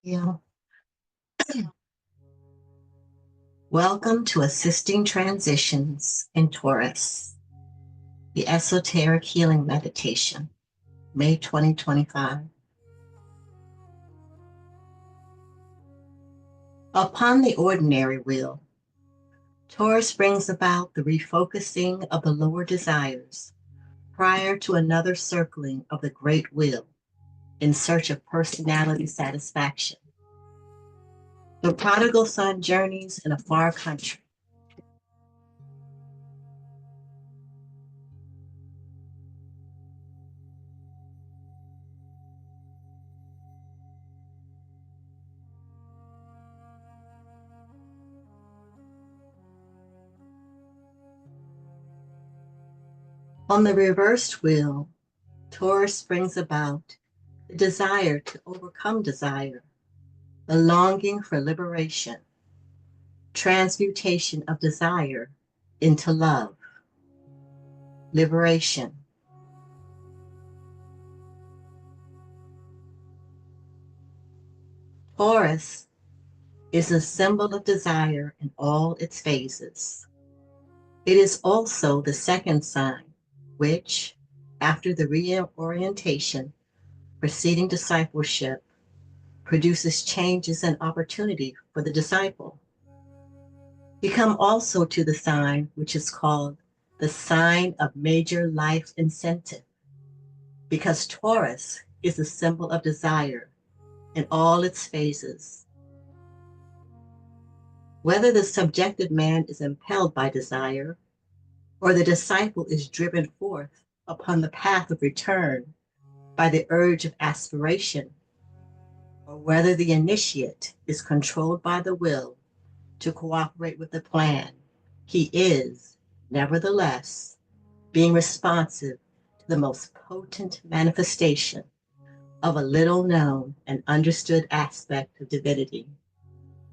Yeah. Welcome to Assisting Transitions in Taurus, the Esoteric Healing Meditation, May 2025. Upon the ordinary wheel, Taurus brings about the refocusing of the lower desires prior to another circling of the great wheel in search of personality satisfaction. The prodigal son journeys in a far country. On the reversed wheel, Taurus brings about the desire to overcome desire, the longing for liberation, transmutation of desire into love, liberation. Taurus is a symbol of desire in all its phases. It is also the second sign, which, after the reorientation preceding discipleship, produces changes and opportunity for the disciple. We come also to the sign which is called the sign of major life incentive, because Taurus is a symbol of desire in all its phases. Whether the subjected man is impelled by desire, or the disciple is driven forth upon the path of return by the urge of aspiration, or whether the initiate is controlled by the will to cooperate with the plan, he is, nevertheless, being responsive to the most potent manifestation of a little known and understood aspect of divinity,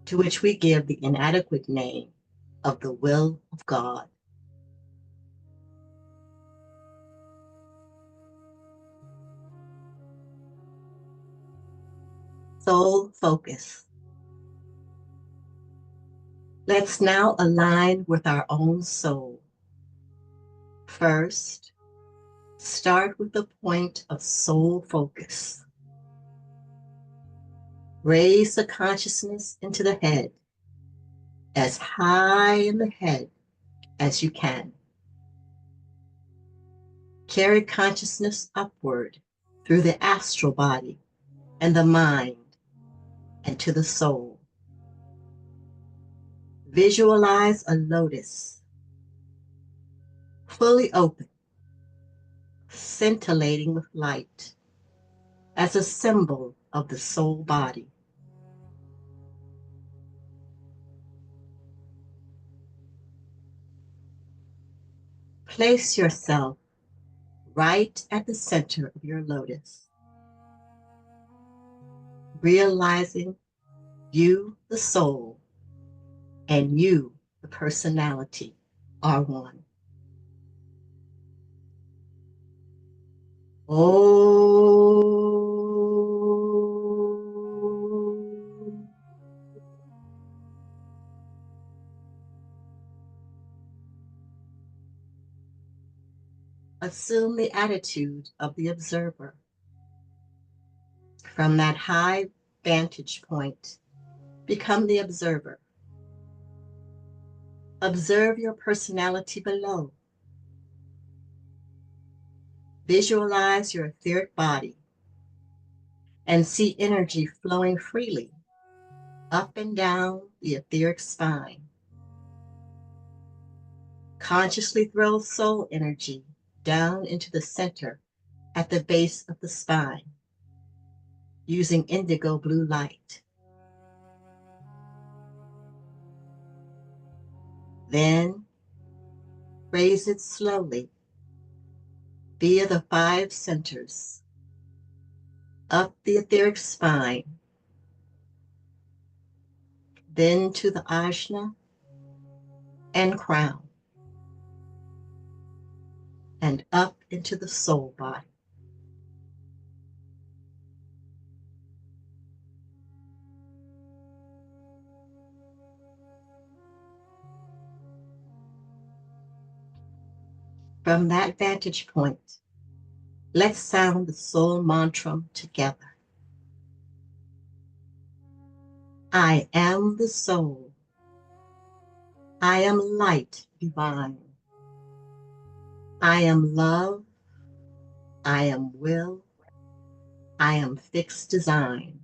to which we give the inadequate name of the will of God. Soul focus. Let's now align with our own soul. First, start with the point of soul focus. Raise the consciousness into the head, as high in the head as you can. Carry consciousness upward through the astral body and the mind and to the soul. Visualize a lotus, fully open, scintillating with light, as a symbol of the soul body. Place yourself right at the center of your lotus, realizing you, the soul, and you, the personality, are one. Oh. Assume the attitude of the observer. From that high vantage point, become the observer. Observe your personality below. Visualize your etheric body and see energy flowing freely up and down the etheric spine. Consciously throw soul energy down into the center at the base of the spine using indigo blue light. Then raise it slowly via the 5 centers up the etheric spine, then to the ajna and crown, and up into the soul body. 。 . 。 . 。 . . . . . . . . . . . . . . . . . . . . . . . . . . . . . . . . . . . . . . . . . . . . . . . . . . 。 . From that vantage point, let's sound the soul mantra together. I am the soul. I am light divine. I am love. I am will. I am fixed design.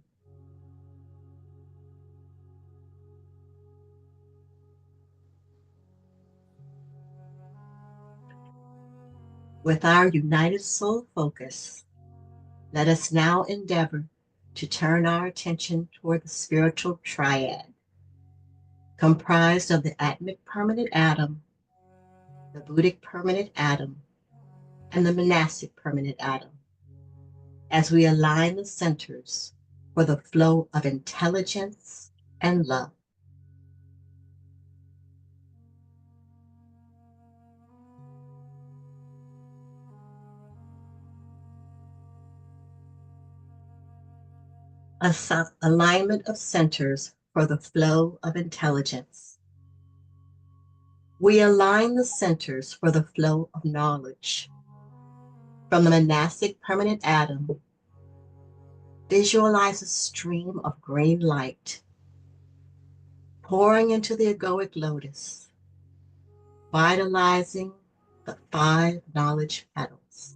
With our united soul focus, let us now endeavor to turn our attention toward the spiritual triad, comprised of the atmic permanent atom, the Buddhic permanent atom, and the monastic permanent atom, as we align the centers for the flow of intelligence and love. Alignment of centers for the flow of intelligence. We align the centers for the flow of knowledge. From the monastic permanent atom, visualize a stream of green light pouring into the egoic lotus, vitalizing the 5 knowledge petals.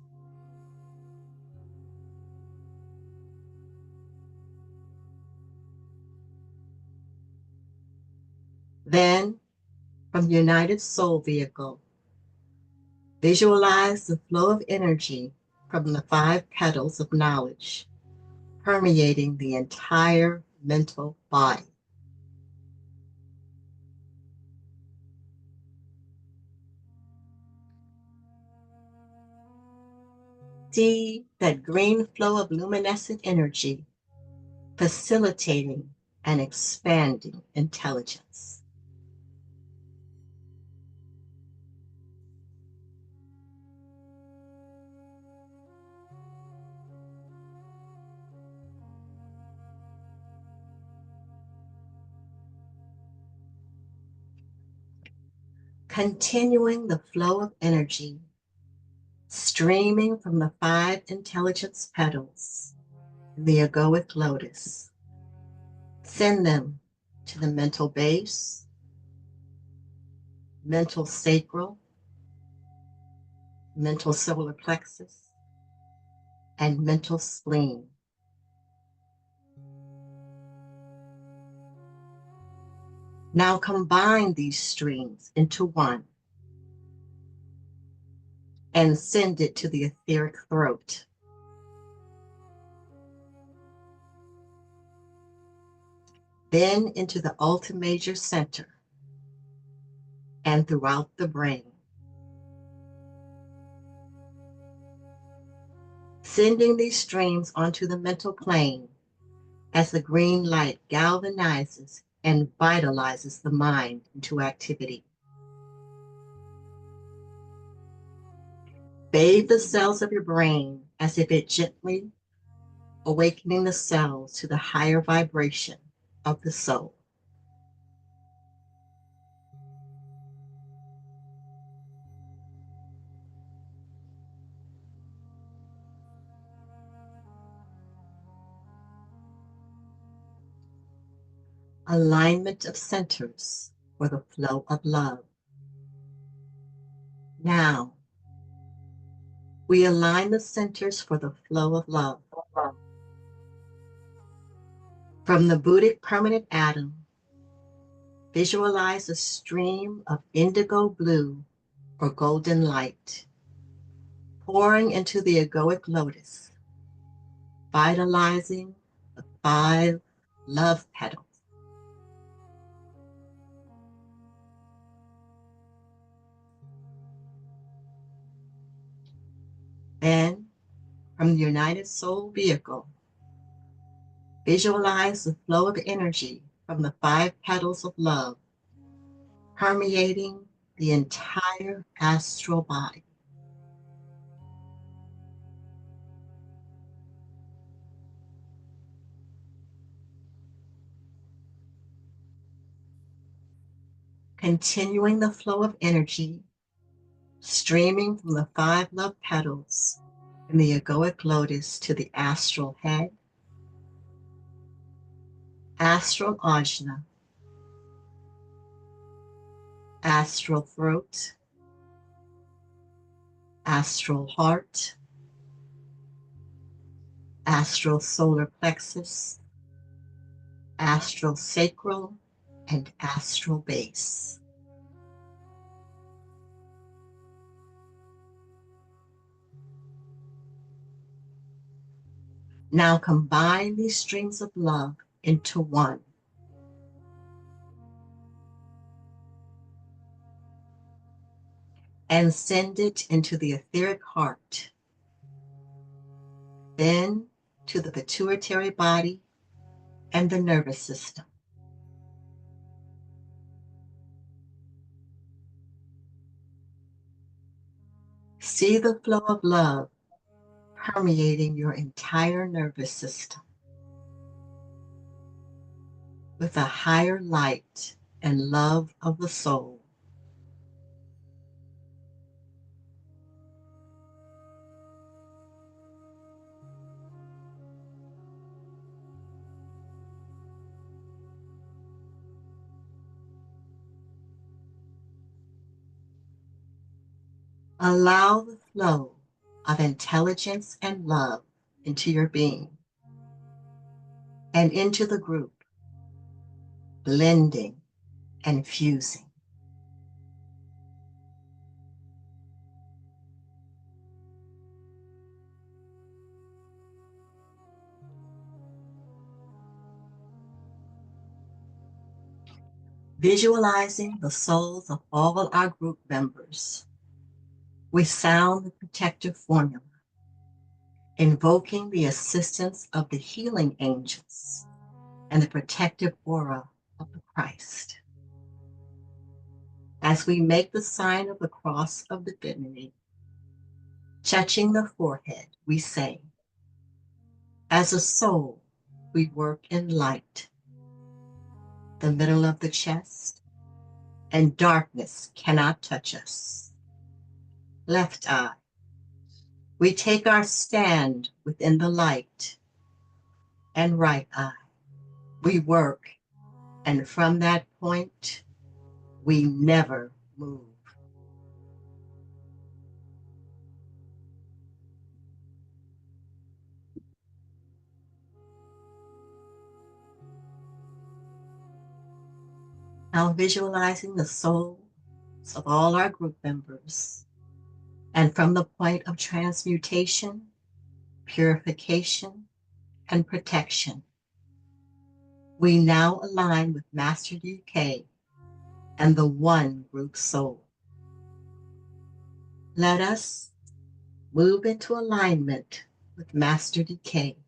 Then, from the United Soul Vehicle, visualize the flow of energy from the 5 petals of knowledge, permeating the entire mental body. See that green flow of luminescent energy facilitating and expanding intelligence. Continuing the flow of energy streaming from the 5 intelligence petals in the egoic lotus. Send them to the mental base, mental sacral, mental solar plexus, and mental spleen. Now combine these streams into one and send it to the etheric throat. Then into the ultimajor center and throughout the brain. Sending these streams onto the mental plane as the green light galvanizes and vitalizes the mind into activity. Bathe the cells of your brain as if it gently awakening the cells to the higher vibration of the soul. Alignment of centers for the flow of love. Now, we align the centers for the flow of love. From the Buddhic permanent atom, visualize a stream of indigo blue or golden light pouring into the egoic lotus, vitalizing the 5 love petals. Then, from the United Soul Vehicle, visualize the flow of energy from the 5 petals of love, permeating the entire astral body. Continuing the flow of energy, streaming from the 5 love petals in the egoic lotus to the astral head, astral ajna, astral throat, astral heart, astral solar plexus, astral sacral, and astral base. Now combine these streams of love into one. And send it into the etheric heart, then to the pituitary body and the nervous system. See the flow of love permeating your entire nervous system with a higher light and love of the soul. Allow the flow of intelligence and love into your being and into the group, blending and fusing. Visualizing the souls of all our group members, we sound the protective formula, invoking the assistance of the healing angels and the protective aura of the Christ. As we make the sign of the cross of divinity, touching the forehead, we say, as a soul, we work in light, the middle of the chest, and darkness cannot touch us. Left eye, we take our stand within the light, and right eye, we work, and from that point, we never move. Now visualizing the souls of all our group members, and from the point of transmutation, purification, and protection, we now align with Master UK and the one group soul. Let us move into alignment with Master Decay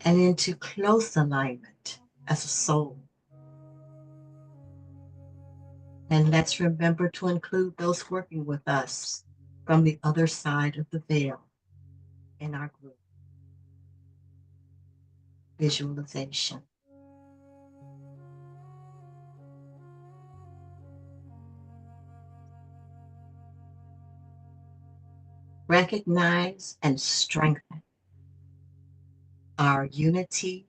and into close alignment as a soul. And let's remember to include those working with us from the other side of the veil in our group. Visualization. Recognize and strengthen our unity,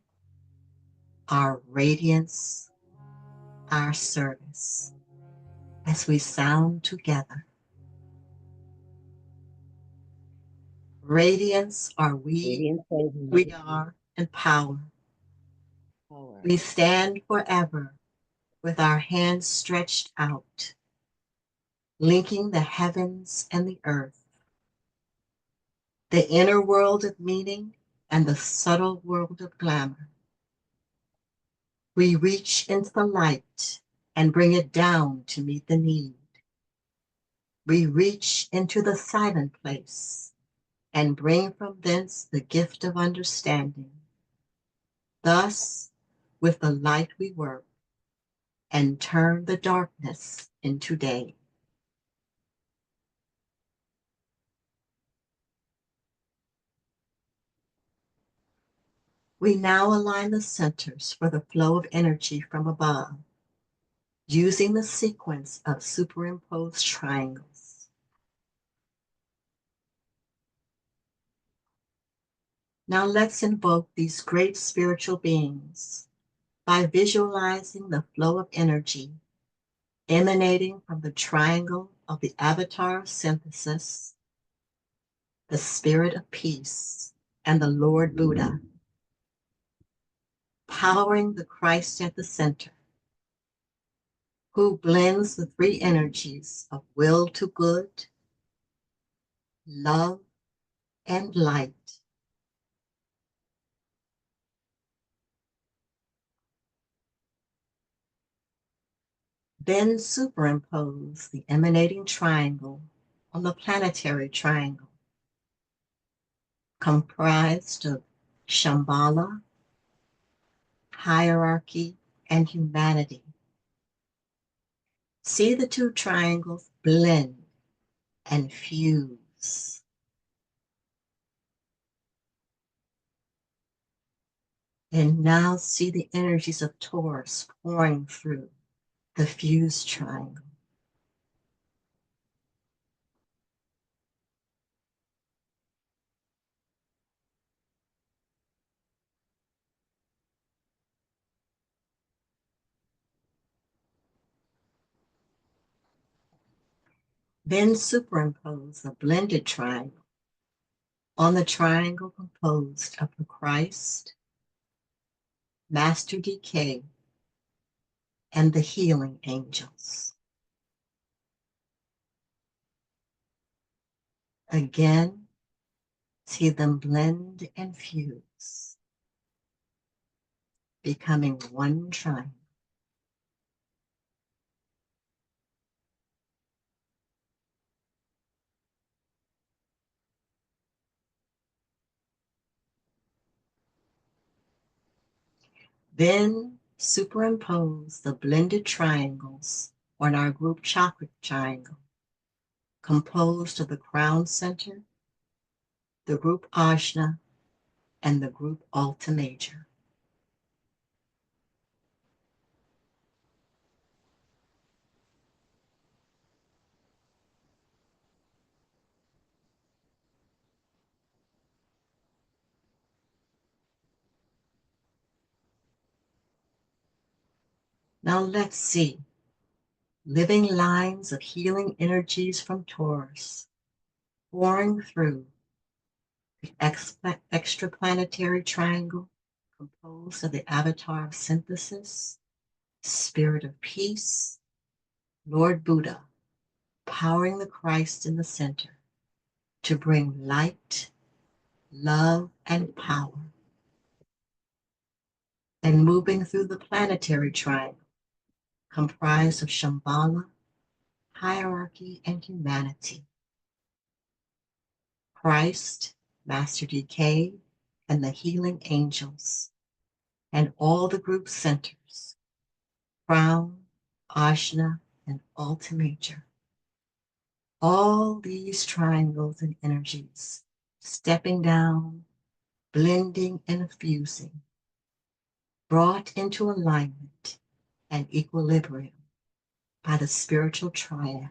our radiance, our service as we sound together. Radiance are we are in power. We stand forever with our hands stretched out, linking the heavens and the earth, the inner world of meaning and the subtle world of glamour. We reach into the light and bring it down to meet the need. We reach into the silent place and bring from thence the gift of understanding. Thus, with the light we work and turn the darkness into day. We now align the centers for the flow of energy from above, using the sequence of superimposed triangles. Now let's invoke these great spiritual beings by visualizing the flow of energy emanating from the triangle of the avatar of synthesis, the spirit of peace, and the Lord Buddha, powering the Christ at the center, who blends the three energies of will to good, love, and light. Then superimpose the emanating triangle on the planetary triangle, comprised of Shambhala, hierarchy, and humanity. See the two triangles blend and fuse. And now see the energies of Taurus pouring through the fused triangle. Then superimpose the blended triangle on the triangle composed of the Christ, Master Decay, and the healing angels. Again, see them blend and fuse, becoming one triangle. Then superimpose the blended triangles on our group chakra triangle, composed of the crown center, the group ajna, and the group alta major. Now let's see living lines of healing energies from Taurus pouring through the extraplanetary triangle composed of the avatar of synthesis, spirit of peace, Lord Buddha, powering the Christ in the center to bring light, love, and power, and moving through the planetary triangle comprised of Shambhala, hierarchy, and humanity, Christ, Master Decay, and the healing angels, and all the group centers, Crown, Ajna, and Alta Major. All these triangles and energies stepping down, blending and fusing, brought into alignment and equilibrium by the spiritual triad,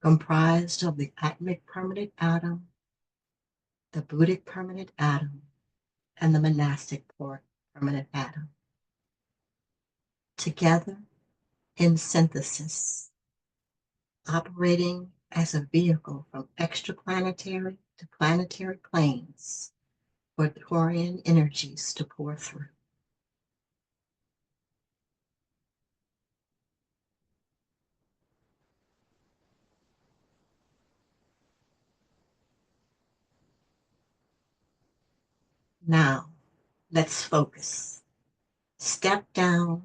comprised of the Atmic permanent atom, the Buddhic permanent atom, and the monastic permanent atom. Together in synthesis, operating as a vehicle from extraplanetary to planetary planes for Taurian energies to pour through. Now, let's focus. Step down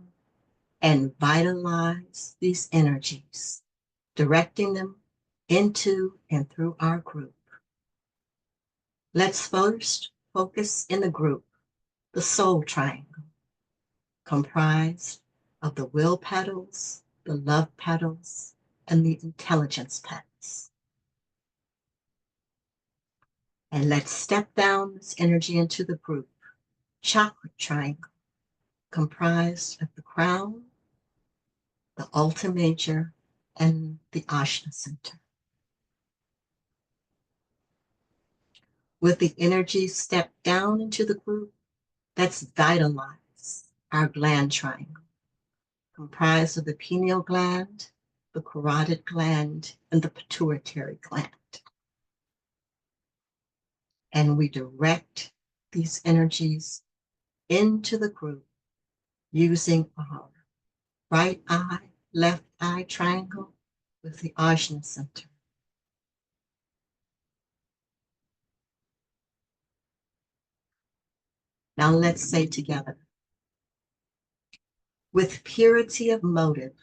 and vitalize these energies, directing them into and through our group. Let's first focus in the group, the soul triangle, comprised of the will petals, the love petals, and the intelligence petals. And let's step down this energy into the group, chakra triangle, comprised of the crown, the Alta Major, and the Ashna Center. With the energy step down into the group, let's vitalize our gland triangle, comprised of the pineal gland, the carotid gland, and the pituitary gland. And we direct these energies into the group using our right eye, left eye triangle with the Ajna Center. Now let's say together, with purity of motive,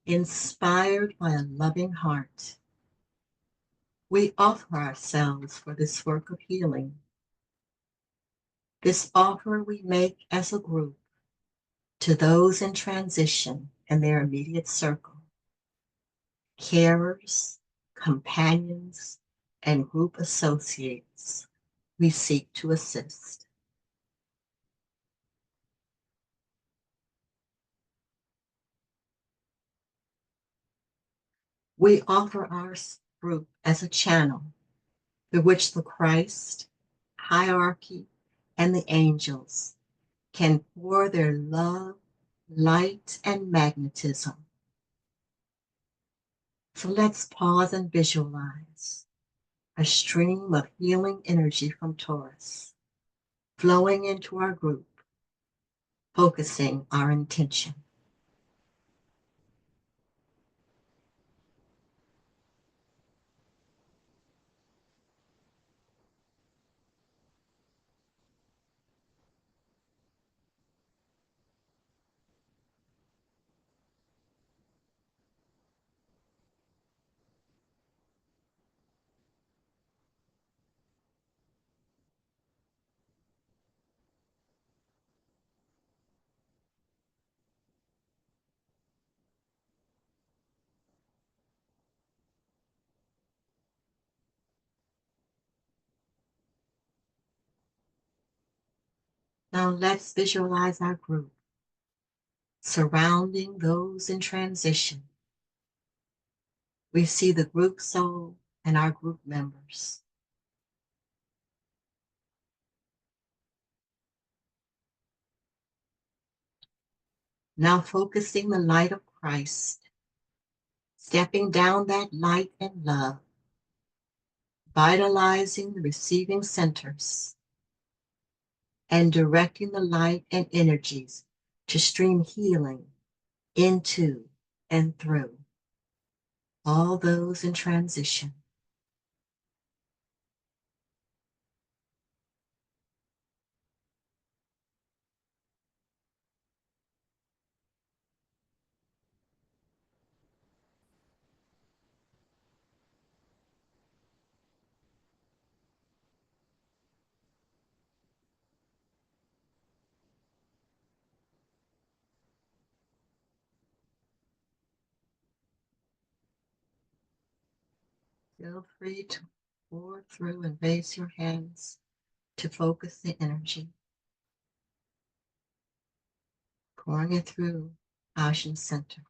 inspired by a loving heart, we offer ourselves for this work of healing. This offer we make as a group to those in transition and their immediate circle, carers, companions, and group associates we seek to assist. We offer our group as a channel through which the Christ, hierarchy, and the angels can pour their love, light, and magnetism. So let's pause and visualize a stream of healing energy from Taurus flowing into our group, focusing our intention. Now let's visualize our group surrounding those in transition. We see the group soul and our group members. Now focusing the light of Christ, stepping down that light and love, vitalizing the receiving centers, and directing the light and energies to stream healing into and through all those in transition. Feel free to pour through and raise your hands to focus the energy, pouring it through Ajna Center.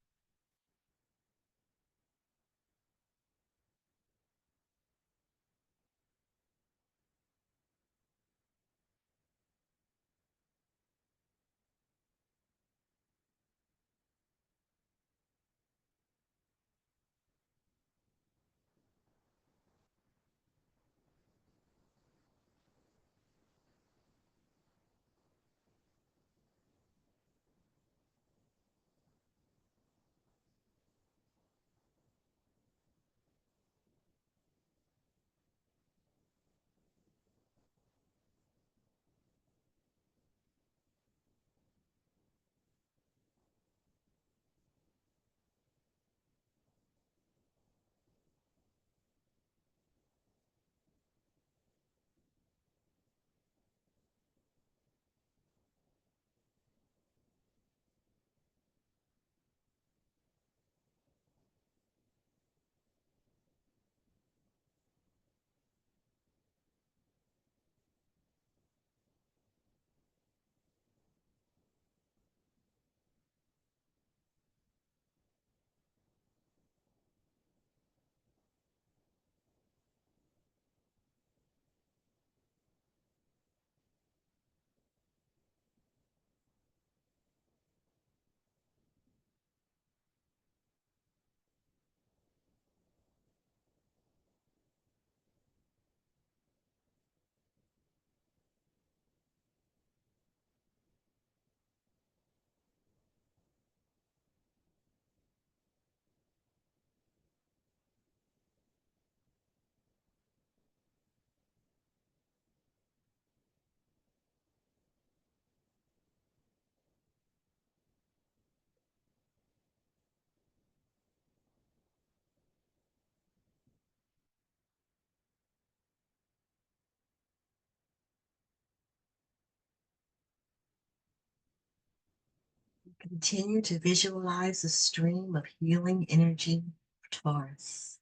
Continue to visualize a stream of healing energy for Taurus,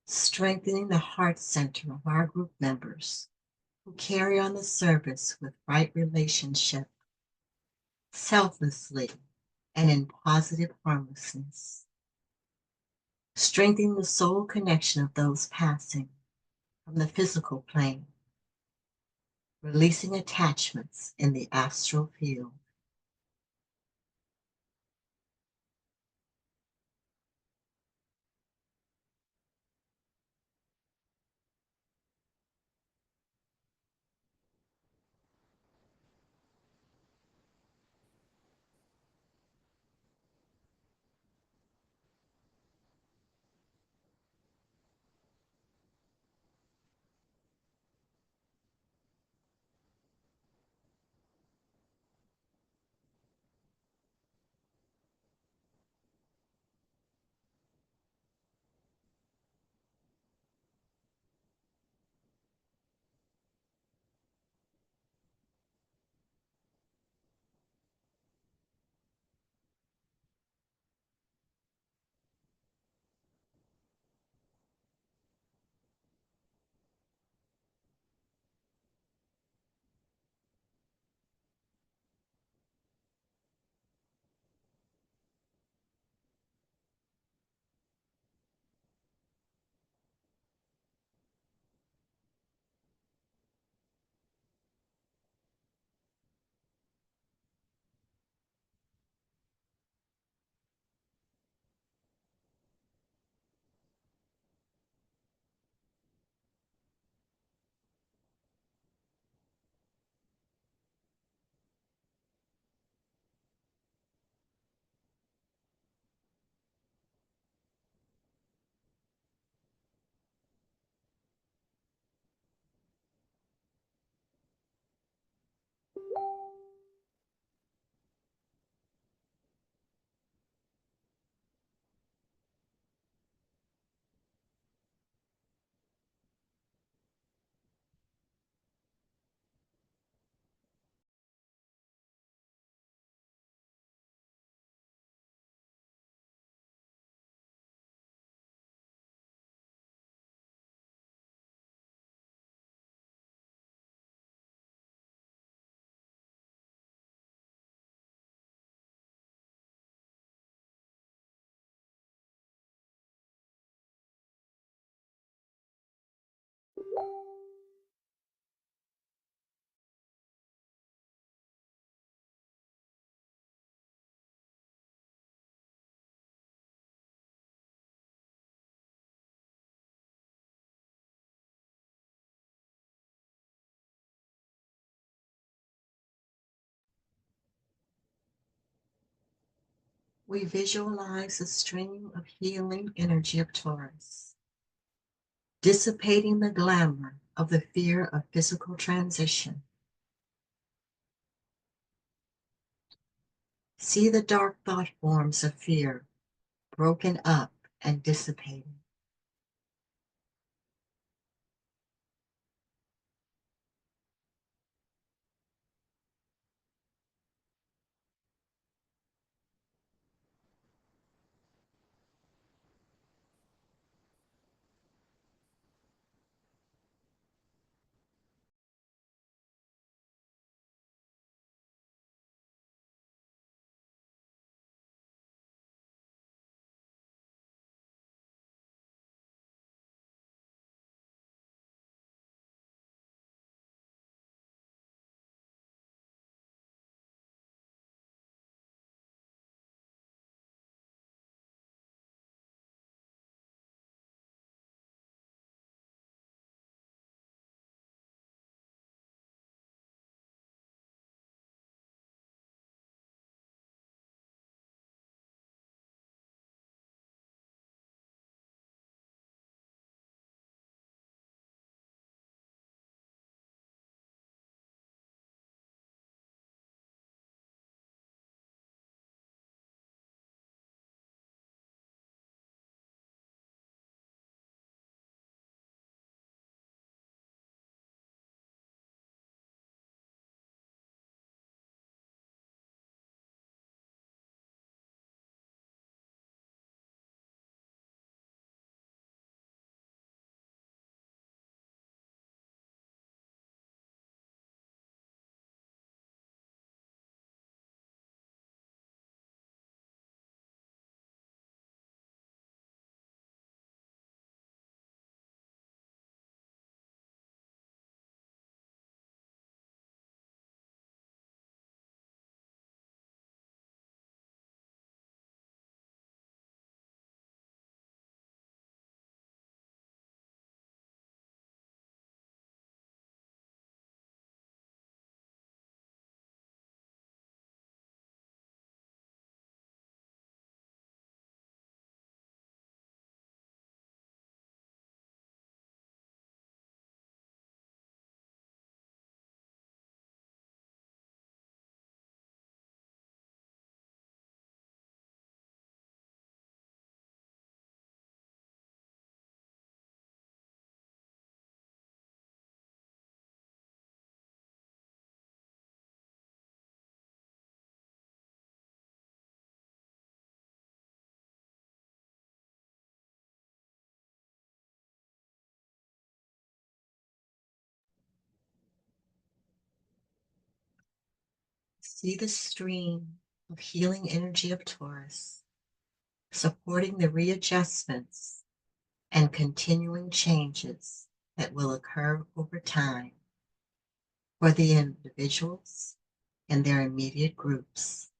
strengthening the heart center of our group members who carry on the service with right relationship, selflessly, and in positive harmlessness. Strengthening the soul connection of those passing from the physical plane, releasing attachments in the astral field. We visualize a stream of healing energy of Taurus, dissipating the glamour of the fear of physical transition. See the dark thought forms of fear broken up and dissipating. See the stream of healing energy of Taurus, supporting the readjustments and continuing changes that will occur over time for the individuals and their immediate groups.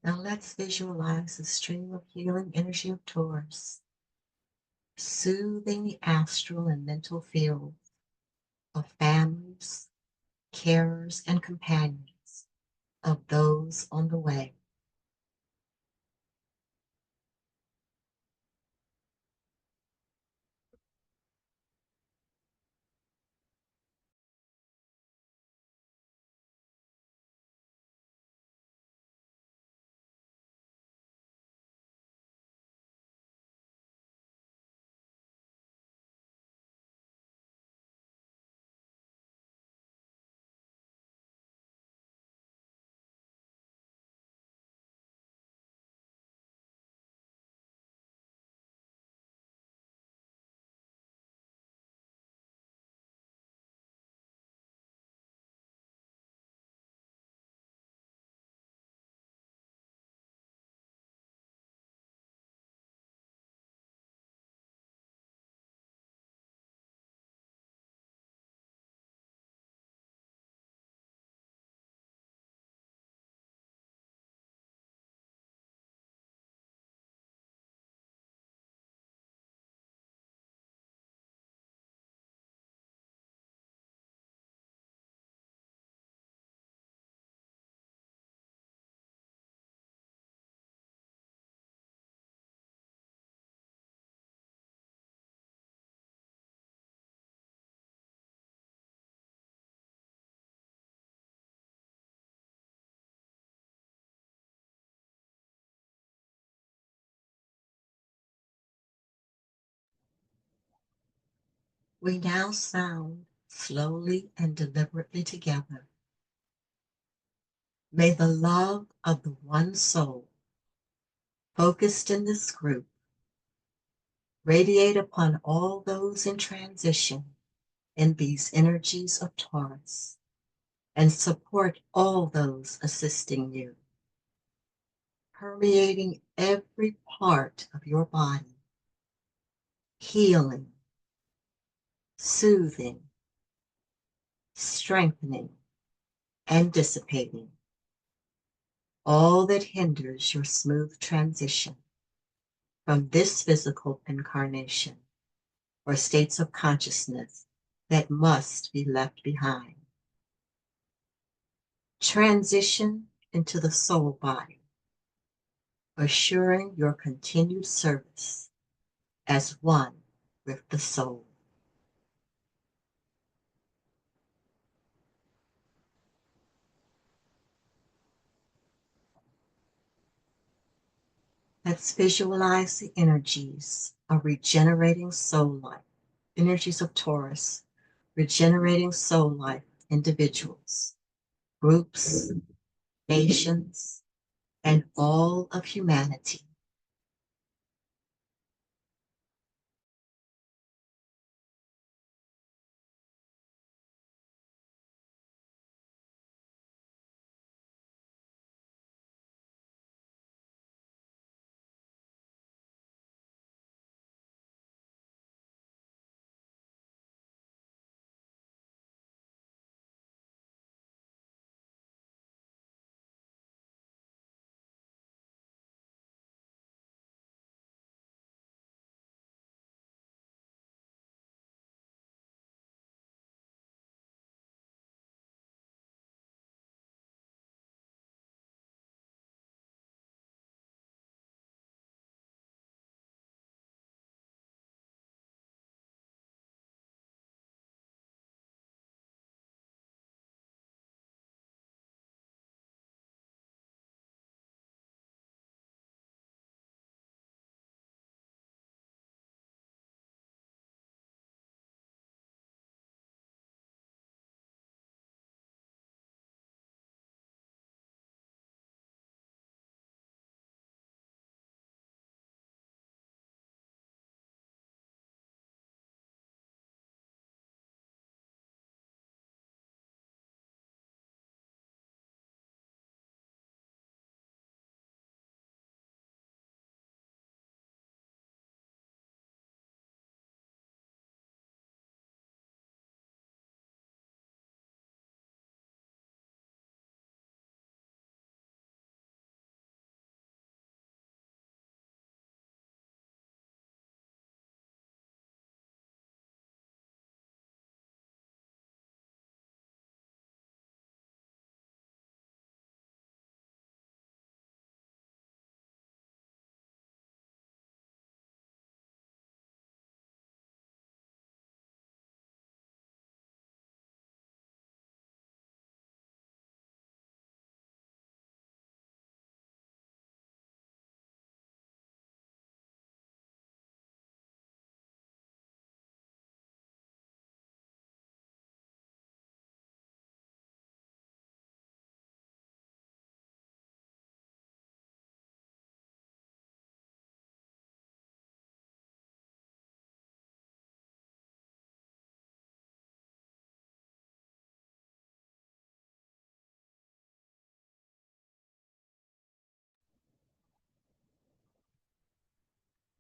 Now let's visualize the stream of healing energy of Taurus, soothing the astral and mental fields of families, carers, and companions of those on the way. We now sound slowly and deliberately together. May the love of the one soul focused in this group radiate upon all those in transition in these energies of Taurus and support all those assisting you, permeating every part of your body, healing, soothing, strengthening, and dissipating all that hinders your smooth transition from this physical incarnation or states of consciousness that must be left behind. Transition into the soul body, assuring your continued service as one with the soul. Let's visualize the energies of regenerating soul life, energies of Taurus, regenerating soul life, individuals, groups, nations, and all of humanity.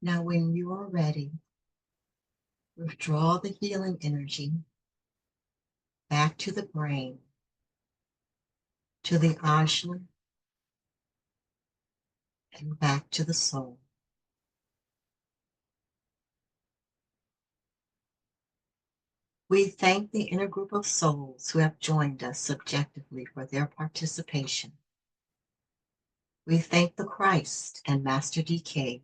Now, when you are ready, withdraw the healing energy back to the brain, to the ajna, and back to the soul. We thank the inner group of souls who have joined us subjectively for their participation. We thank the Christ and Master DK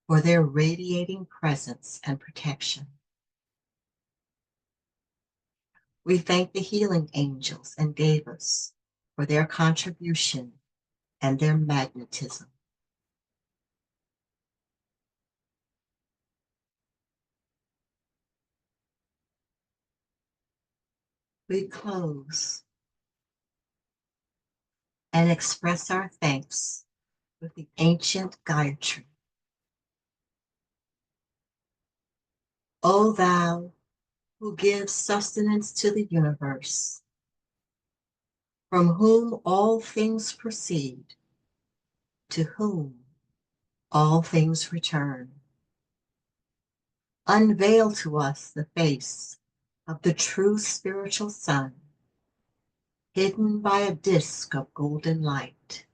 for their radiating presence and protection. We thank the healing angels and devas for their contribution and their magnetism. We close and express our thanks with the ancient Gayatri. O thou who gives sustenance to the universe, from whom all things proceed, to whom all things return. Unveil to us the face of the true spiritual sun, hidden by a disk of golden light,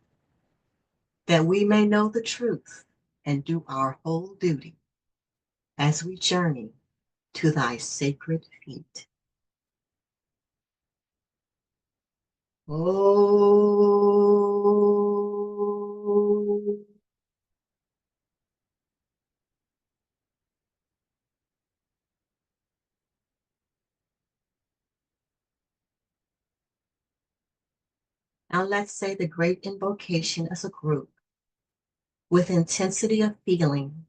that we may know the truth and do our whole duty as we journey to thy sacred feet. Oh. Now let's say the great invocation as a group with intensity of feeling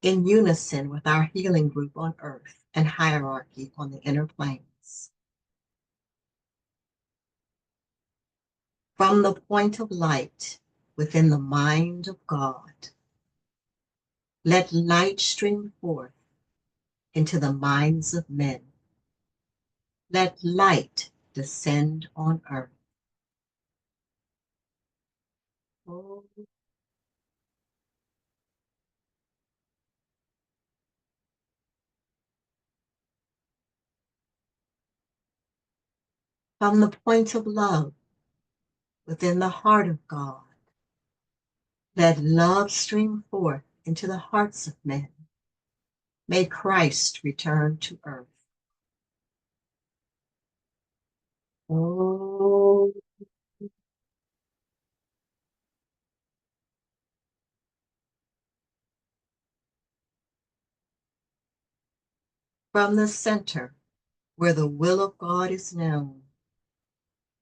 in unison with our healing group on earth and hierarchy on the inner planes. From the point of light within the mind of God, let light stream forth into the minds of men. Let light descend on earth. Oh, from the point of love within the heart of God, let love stream forth into the hearts of men. May Christ return to earth. Oh, from the center where the will of God is known,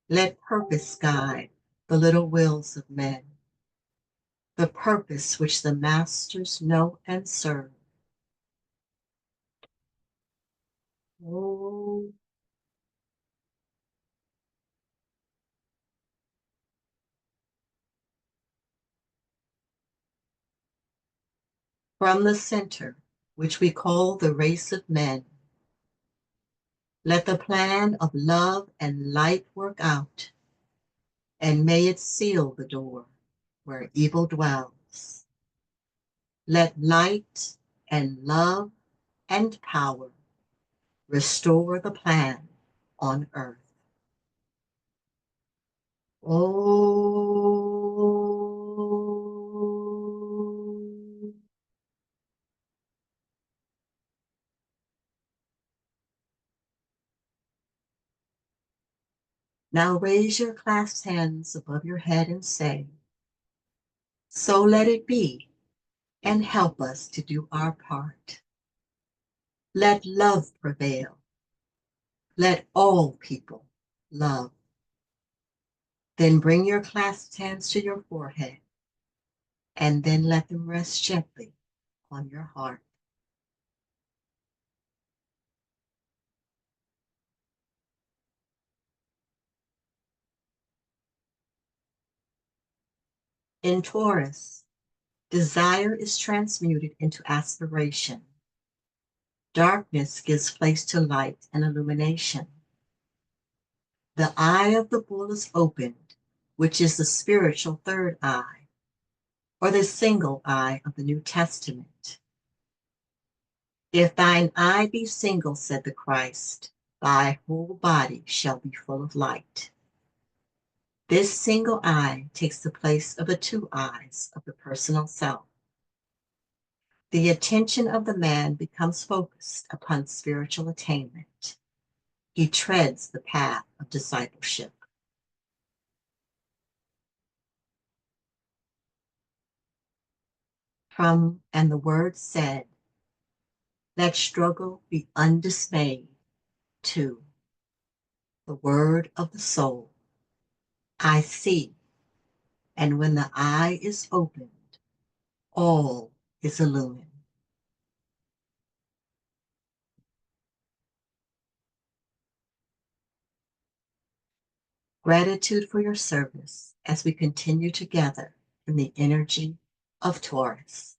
let purpose guide the little wills of men, the purpose which the masters know and serve. Oh, from the center, which we call the race of men, let the plan of love and light work out, and may it seal the door where evil dwells. Let light and love and power restore the plan on earth. Oh, now raise your clasped hands above your head and say, so let it be, and help us to do our part. Let love prevail. Let all people love. Then bring your clasped hands to your forehead, and then let them rest gently on your heart. In Taurus, desire is transmuted into aspiration. Darkness gives place to light and illumination. The eye of the bull is opened, which is the spiritual third eye, or the single eye of the New Testament. If thine eye be single, said the Christ, thy whole body shall be full of light. This single eye takes the place of the two eyes of the personal self. The attention of the man becomes focused upon spiritual attainment. He treads the path of discipleship. From and the word said, let struggle be undismayed, to the word of the soul. I see, and when the eye is opened, all is illumined. Gratitude for your service as we continue together in the energy of Taurus.